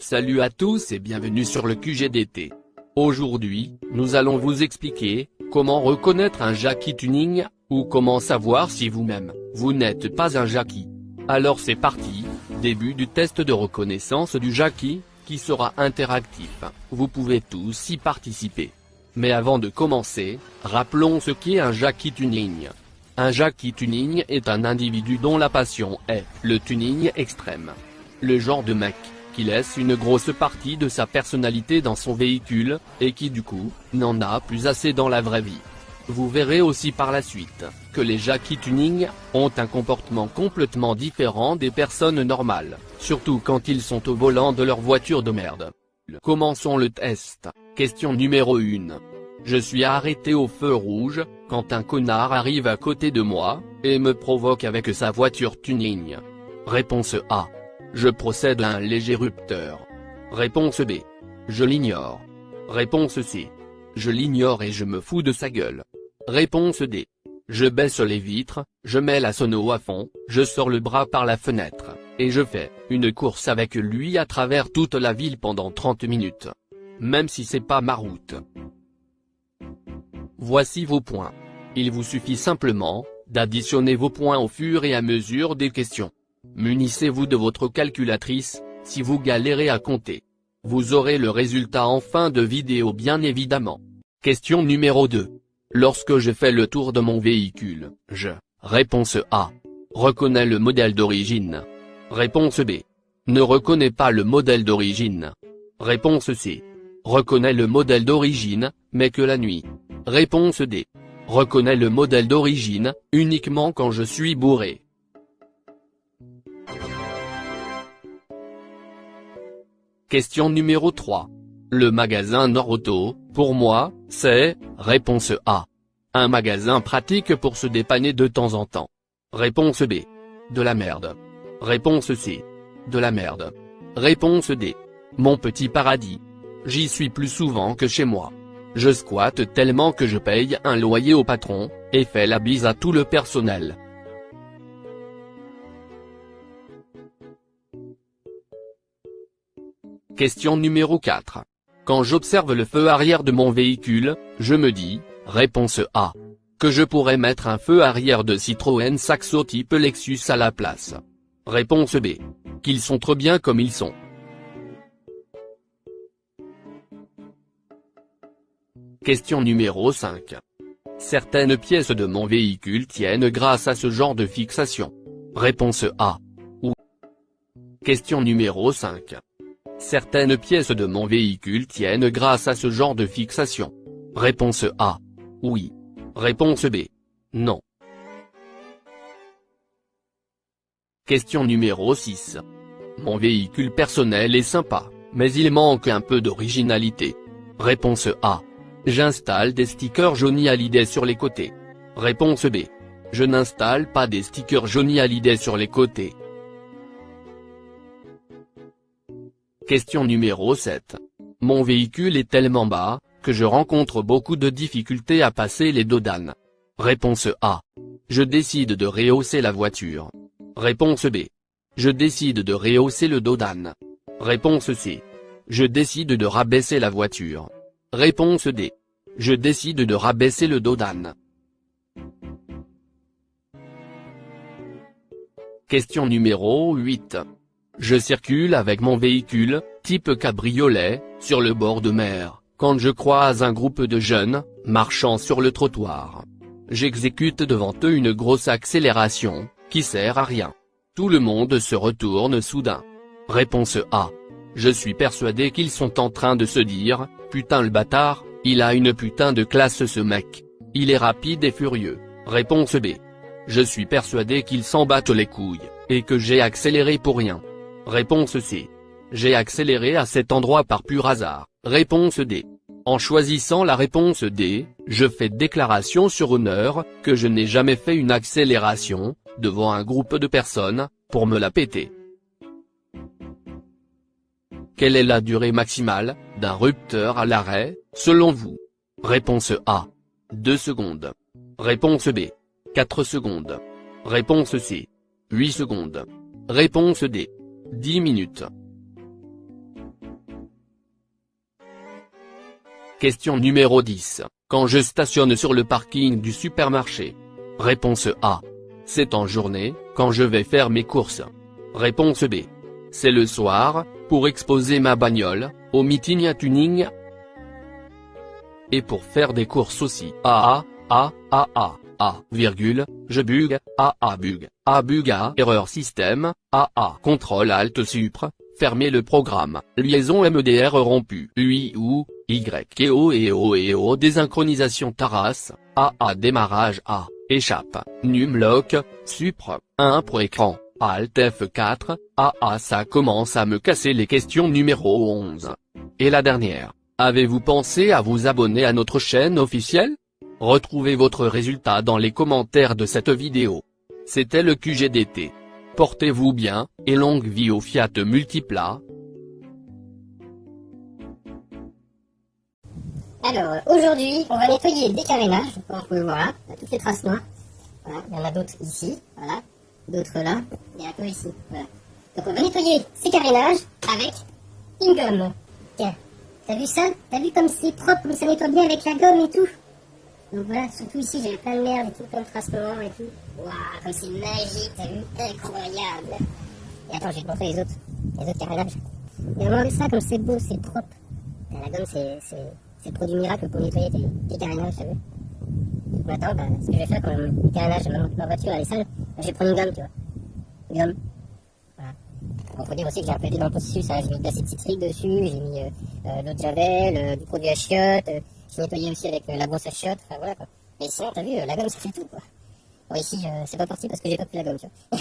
Salut à tous et bienvenue sur le QGDT. Aujourd'hui, nous allons vous expliquer comment reconnaître un Jackie Tuning, ou comment savoir si vous-même, vous n'êtes pas un Jackie. Alors c'est parti, début du test de reconnaissance du Jackie, qui sera interactif. Vous pouvez tous y participer. Mais avant de commencer, rappelons ce qu'est un Jackie Tuning. Un Jackie Tuning est un individu dont la passion est le tuning extrême. Le genre de mec qui laisse une grosse partie de sa personnalité dans son véhicule, et qui du coup, n'en a plus assez dans la vraie vie. Vous verrez aussi par la suite, que les Jackie Tuning ont un comportement complètement différent des personnes normales, surtout quand ils sont au volant de leur voiture de merde. Commençons le test. Question numéro 1. Je suis arrêté au feu rouge, quand un connard arrive à côté de moi, et me provoque avec sa voiture tuning. Réponse A. Je procède à un léger rupteur. Réponse B. Je l'ignore. Réponse C. Je l'ignore et je me fous de sa gueule. Réponse D. Je baisse les vitres, je mets la sono à fond, je sors le bras par la fenêtre, et je fais une course avec lui à travers toute la ville pendant 30 minutes. Même si c'est pas ma route. Voici vos points. Il vous suffit simplement d'additionner vos points au fur et à mesure des questions. Munissez-vous de votre calculatrice, si vous galérez à compter. Vous aurez le résultat en fin de vidéo bien évidemment. Question numéro 2. Lorsque je fais le tour de mon véhicule, réponse A. Reconnais le modèle d'origine. Réponse B. Ne reconnais pas le modèle d'origine. Réponse C. Reconnais le modèle d'origine, mais que la nuit. Réponse D. Reconnais le modèle d'origine, uniquement quand je suis bourré. Question numéro 3. Le magasin Nord-Auto, pour moi, c'est, réponse A. Un magasin pratique pour se dépanner de temps en temps. Réponse B. De la merde. Réponse C. De la merde. Réponse D. Mon petit paradis. J'y suis plus souvent que chez moi. Je squatte tellement que je paye un loyer au patron, et fais la bise à tout le personnel. Question numéro 4. Quand j'observe le feu arrière de mon véhicule, je me dis, réponse A. Que je pourrais mettre un feu arrière de Citroën Saxo type Lexus à la place. Réponse B. Qu'ils sont trop bien comme ils sont. Question numéro 5. Certaines pièces de mon véhicule tiennent grâce à ce genre de fixation. Réponse A. Oui. Question numéro 5. Certaines pièces de mon véhicule tiennent grâce à ce genre de fixation. Réponse A. Oui. Réponse B. Non. Question numéro 6. Mon véhicule personnel est sympa, mais il manque un peu d'originalité. Réponse A. J'installe des stickers Johnny Hallyday sur les côtés. Réponse B. Je n'installe pas des stickers Johnny Hallyday sur les côtés. Question numéro 7. Mon véhicule est tellement bas, que je rencontre beaucoup de difficultés à passer les dodanes. Réponse A. Je décide de rehausser la voiture. Réponse B. Je décide de rehausser le dodane. Réponse C. Je décide de rabaisser la voiture. Réponse D. Je décide de rabaisser le dodane. Question numéro 8. Je circule avec mon véhicule, type cabriolet, sur le bord de mer, quand je croise un groupe de jeunes, marchant sur le trottoir. J'exécute devant eux une grosse accélération, qui sert à rien. Tout le monde se retourne soudain. Réponse A. Je suis persuadé qu'ils sont en train de se dire, putain le bâtard, il a une putain de classe ce mec. Il est rapide et furieux. Réponse B. Je suis persuadé qu'ils s'en battent les couilles, et que j'ai accéléré pour rien. Réponse C. J'ai accéléré à cet endroit par pur hasard. Réponse D. En choisissant la réponse D, je fais déclaration sur honneur, que je n'ai jamais fait une accélération, devant un groupe de personnes, pour me la péter. Quelle est la durée maximale, d'un rupteur à l'arrêt, selon vous? Réponse A. 2 secondes. Réponse B. 4 secondes. Réponse C. 8 secondes. Réponse D. 10 minutes. Question numéro 10. Quand je stationne sur le parking du supermarché. Réponse A. C'est en journée, quand je vais faire mes courses. Réponse B. C'est le soir, pour exposer ma bagnole, au meeting à tuning. Et pour faire des courses aussi. Virgule, je bug, bug erreur système, contrôle alt supr, fermer le programme, liaison MDR rompue, UI ou, Y, désynchronisation Taras, démarrage échappe, numlock, supr, 1 pour écran, alt F4, ça commence à me casser les questions numéro 11. Et la dernière, avez-vous pensé à vous abonner à notre chaîne officielle? Retrouvez votre résultat dans les commentaires de cette vidéo. C'était le QGDT. Portez-vous bien, et longue vie au Fiat Multipla. Alors, aujourd'hui, on va nettoyer des carénages, comme vous pouvez voir là, toutes les traces noires. Voilà, il y en a d'autres ici, voilà, d'autres là, et un peu ici, voilà. Donc on va nettoyer ces carénages avec une gomme. Tiens, t'as vu ça? T'as vu comme c'est propre, comme ça nettoie bien avec la gomme et tout? Donc voilà, surtout ici, j'ai plein de merde et tout, plein de traces noires et tout. Waouh, comme c'est magique, t'as vu? Incroyable. Et attends, je vais te montrer les autres carénages. Et regardez ça, comme c'est beau, c'est propre. La gomme, c'est le produit miracle pour nettoyer tes carénages, t'as vu? Maintenant, ce que je vais faire quand le carénage de ma voiture elle est sale, je vais prendre une gomme, tu vois. Une gomme. Voilà. Bon, faut dire aussi que j'ai un peu aidé dans le processus, hein. J'ai mis de l'acide citrique dessus, j'ai mis de l'eau de javel, du produit à chiottes, j'ai nettoyé aussi avec la brosse à chiottes, enfin voilà quoi. Mais sinon, t'as vu, la gomme ça fait tout quoi. Bon, ici, c'est pas parti parce que j'ai pas pris la gomme, tu vois.